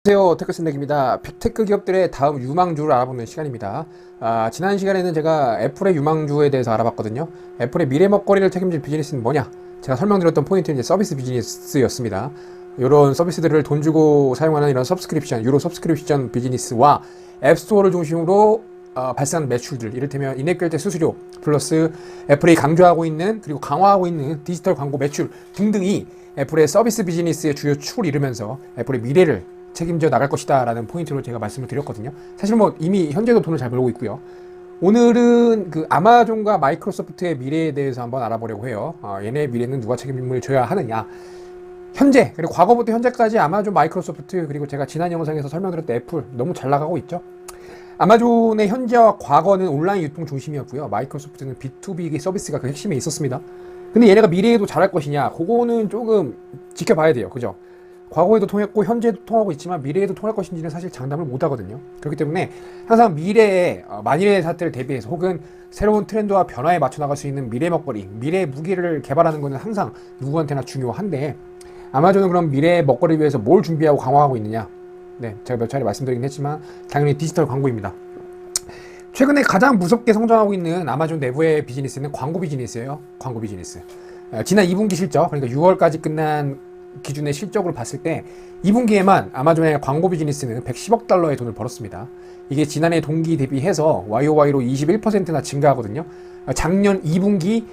안녕하세요, 테크스넥입니다. 테크 기업들의 다음 유망주를 알아보는 시간입니다. 지난 시간에는 제가 애플의 유망주에 대해서 알아봤거든요. 애플의 미래 먹거리를 책임질 비즈니스는 뭐냐? 제가 설명드렸던 포인트는 이제 서비스 비즈니스였습니다. 이런 서비스들을 돈 주고 사용하는 이런 서브스크립션, 유로 서브스크립션 비즈니스와 앱스토어를 중심으로 발생하는 매출들, 이를테면 인앱 결제 수수료 플러스 애플이 강조하고 있는 그리고 강화하고 있는 디지털 광고 매출 등등이 애플의 서비스 비즈니스의 주요 축을 이루면서 애플의 미래를 책임져 나갈 것이다 라는 포인트로 제가 말씀을 드렸거든요. 사실 뭐 이미 현재도 돈을 잘 벌고 있고요. 오늘은 그 아마존과 마이크로소프트의 미래에 대해서 한번 알아보려고 해요. 얘네 미래는 누가 책임을 져야 하느냐. 현재 그리고 과거부터 현재까지 아마존, 마이크로소프트, 그리고 제가 지난 영상에서 설명드렸던 애플 너무 잘 나가고 있죠. 아마존의 현재와 과거는 온라인 유통 중심이었고요. 마이크로소프트는 B2B 서비스가 그 핵심에 있었습니다. 근데 얘네가 미래에도 잘할 것이냐, 그거는 조금 지켜봐야 돼요. 그죠? 과거에도 통했고 현재도 통하고 있지만 미래에도 통할 것인지는 사실 장담을 못 하거든요. 그렇기 때문에 항상 미래에 만일의 사태를 대비해서 혹은 새로운 트렌드와 변화에 맞춰 나갈 수 있는 미래 먹거리, 미래 무기를 개발하는 것은 항상 누구한테나 중요한데, 아마존은 그럼 미래 먹거리를 위해서 뭘 준비하고 강화하고 있느냐? 네, 제가 몇 차례 말씀드리긴 했지만 당연히 디지털 광고입니다. 최근에 가장 무섭게 성장하고 있는 아마존 내부의 비즈니스는 광고 비즈니스예요. 광고 비즈니스. 지난 2분기 실적, 그러니까 6월까지 끝난 기준의 실적으로 봤을 때 2분기에만 아마존의 광고 비즈니스는 110억 달러의 돈을 벌었습니다. 이게 지난해 동기 대비해서 YOY로 21%나 증가하거든요. 작년 2분기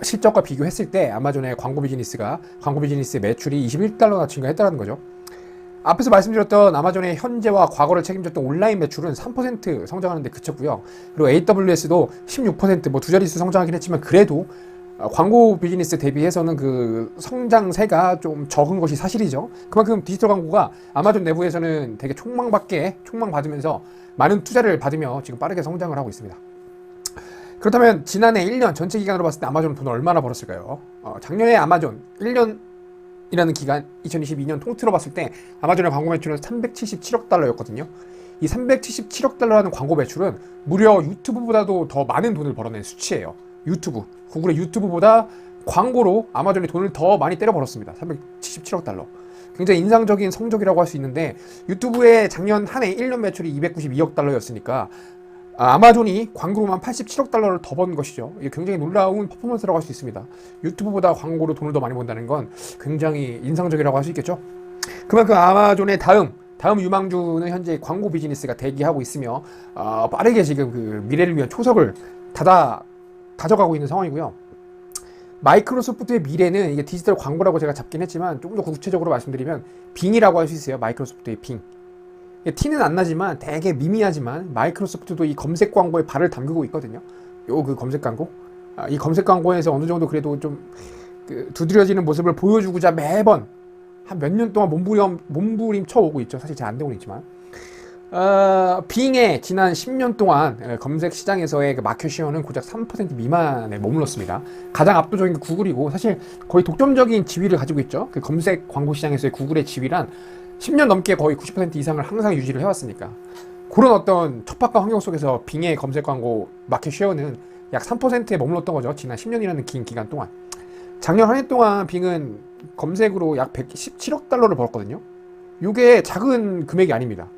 실적과 비교했을 때 아마존의 광고 비즈니스의 매출이 21달러나 증가했다는 거죠. 앞에서 말씀드렸던 아마존의 현재와 과거를 책임졌던 온라인 매출은 3% 성장하는 데 그쳤고요. 그리고 AWS도 16%, 두 자릿수 성장하긴 했지만 그래도 광고 비즈니스 대비해서는 그 성장세가 좀 적은 것이 사실이죠. 그만큼 디지털 광고가 아마존 내부에서는 되게 촉망받으면서 많은 투자를 받으며 지금 빠르게 성장을 하고 있습니다. 그렇다면 지난해 1년 전체 기간으로 봤을 때 아마존은 돈을 얼마나 벌었을까요? 작년에 아마존 1년이라는 기간, 2022년 통틀어 봤을 때 아마존의 광고 매출은 377억 달러였거든요. 이 377억 달러라는 광고 매출은 무려 유튜브보다도 더 많은 돈을 벌어낸 수치예요. 구글의 유튜브보다 광고로 아마존이 돈을 더 많이 때려 벌었습니다. 377억 달러. 굉장히 인상적인 성적이라고 할 수 있는데, 유튜브의 작년 한 해 1년 매출이 292억 달러였으니까 아마존이 광고로만 87억 달러를 더 번 것이죠. 이게 굉장히 놀라운 퍼포먼스라고 할 수 있습니다. 유튜브보다 광고로 돈을 더 많이 번다는 건 굉장히 인상적이라고 할 수 있겠죠. 그만큼 아마존의 다음 유망주는 현재 광고 비즈니스가 대기하고 있으며 빠르게 지금 그 미래를 위한 초석을 다져가고 있는 상황이고요. 마이크로소프트의 미래는 이게 디지털 광고라고 제가 잡긴 했지만 조금 더 구체적으로 말씀드리면 빙이라고 할 수 있어요. 마이크로소프트의 빙. 티는 안 나지만 되게 미미하지만 마이크로소프트도 이 검색 광고에 발을 담그고 있거든요. 그 검색 광고. 이 검색 광고에서 어느 정도 그래도 좀 두드려지는 모습을 보여주고자 매번 한 몇 년 동안 몸부림 쳐오고 있죠. 사실 잘 안 되고 있지만. 빙의 지난 10년 동안 검색 시장에서의 그 마켓 쉐어는 고작 3% 미만에 머물렀습니다. 가장 압도적인 게 구글이고, 사실 거의 독점적인 지위를 가지고 있죠. 그 검색 광고 시장에서의 구글의 지위란 10년 넘게 거의 90% 이상을 항상 유지를 해왔으니까, 그런 어떤 척박한 환경 속에서 빙의 검색 광고 마켓 쉐어는 약 3%에 머물렀던 거죠. 지난 10년이라는 긴 기간 동안. 작년 한 해 동안 빙은 검색으로 약 117억 달러를 벌었거든요. 이게 작은 금액이 아닙니다.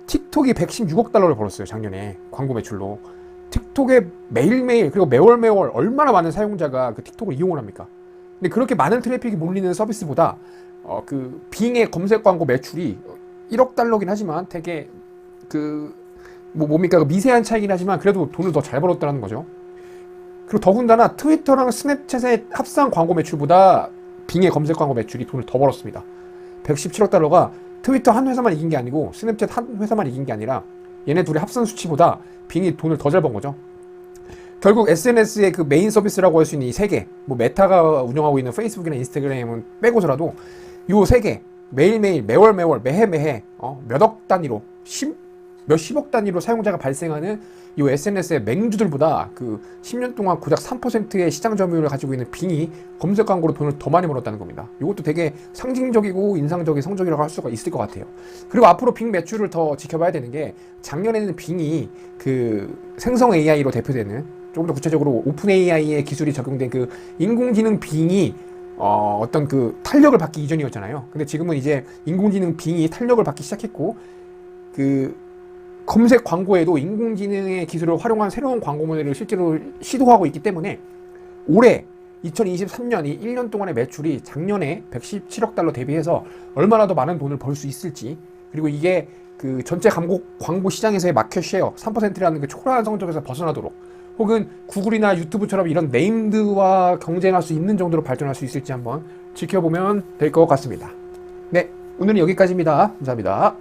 틱톡이 116억 달러를 벌었어요. 작년에 광고 매출로. 틱톡에 매일매일 그리고 매월 얼마나 많은 사용자가 그 틱톡을 이용을 합니까? 근데 그렇게 많은 트래픽이 몰리는 서비스보다 그 빙의 검색 광고 매출이 1억 달러긴 하지만 되게 뭡니까? 미세한 차이긴 하지만 그래도 돈을 더 잘 벌었다는 거죠. 그리고 더군다나 트위터랑 스냅챗의 합산 광고 매출보다 빙의 검색 광고 매출이 돈을 더 벌었습니다. 117억 달러가 트위터 한 회사만 이긴 게 아니고 스냅챗 한 회사만 이긴 게 아니라 얘네 둘의 합산 수치보다 빙이 돈을 더 잘 번 거죠. 결국 SNS의 그 메인 서비스라고 할 수 있는 이 세 개, 메타가 운영하고 있는 페이스북이나 인스타그램은 빼고서라도 요 세 개, 매일매일, 매월, 매해 몇억 단위로, 몇십억 단위로 사용자가 발생하는 이 SNS의 맹주들보다 그 10년 동안 고작 3%의 시장 점유율을 가지고 있는 빙이 검색 광고로 돈을 더 많이 벌었다는 겁니다. 이것도 되게 상징적이고 인상적인 성적이라고 할 수가 있을 것 같아요. 그리고 앞으로 빙 매출을 더 지켜봐야 되는 게, 작년에는 빙이 그 생성 AI로 대표되는, 조금 더 구체적으로 오픈 AI의 기술이 적용된 그 인공지능 빙이 어떤 그 탄력을 받기 이전이었잖아요. 근데 지금은 이제 인공지능 빙이 탄력을 받기 시작했고, 그 검색 광고에도 인공지능의 기술을 활용한 새로운 광고 모델을 실제로 시도하고 있기 때문에 올해 2023년이 1년 동안의 매출이 작년에 117억 달러 대비해서 얼마나 더 많은 돈을 벌 수 있을지, 그리고 이게 그 전체 광고 시장에서의 마켓 쉐어 3%라는 그 초라한 성적에서 벗어나도록, 혹은 구글이나 유튜브처럼 이런 네임드와 경쟁할 수 있는 정도로 발전할 수 있을지 한번 지켜보면 될 것 같습니다. 네, 오늘은 여기까지입니다. 감사합니다.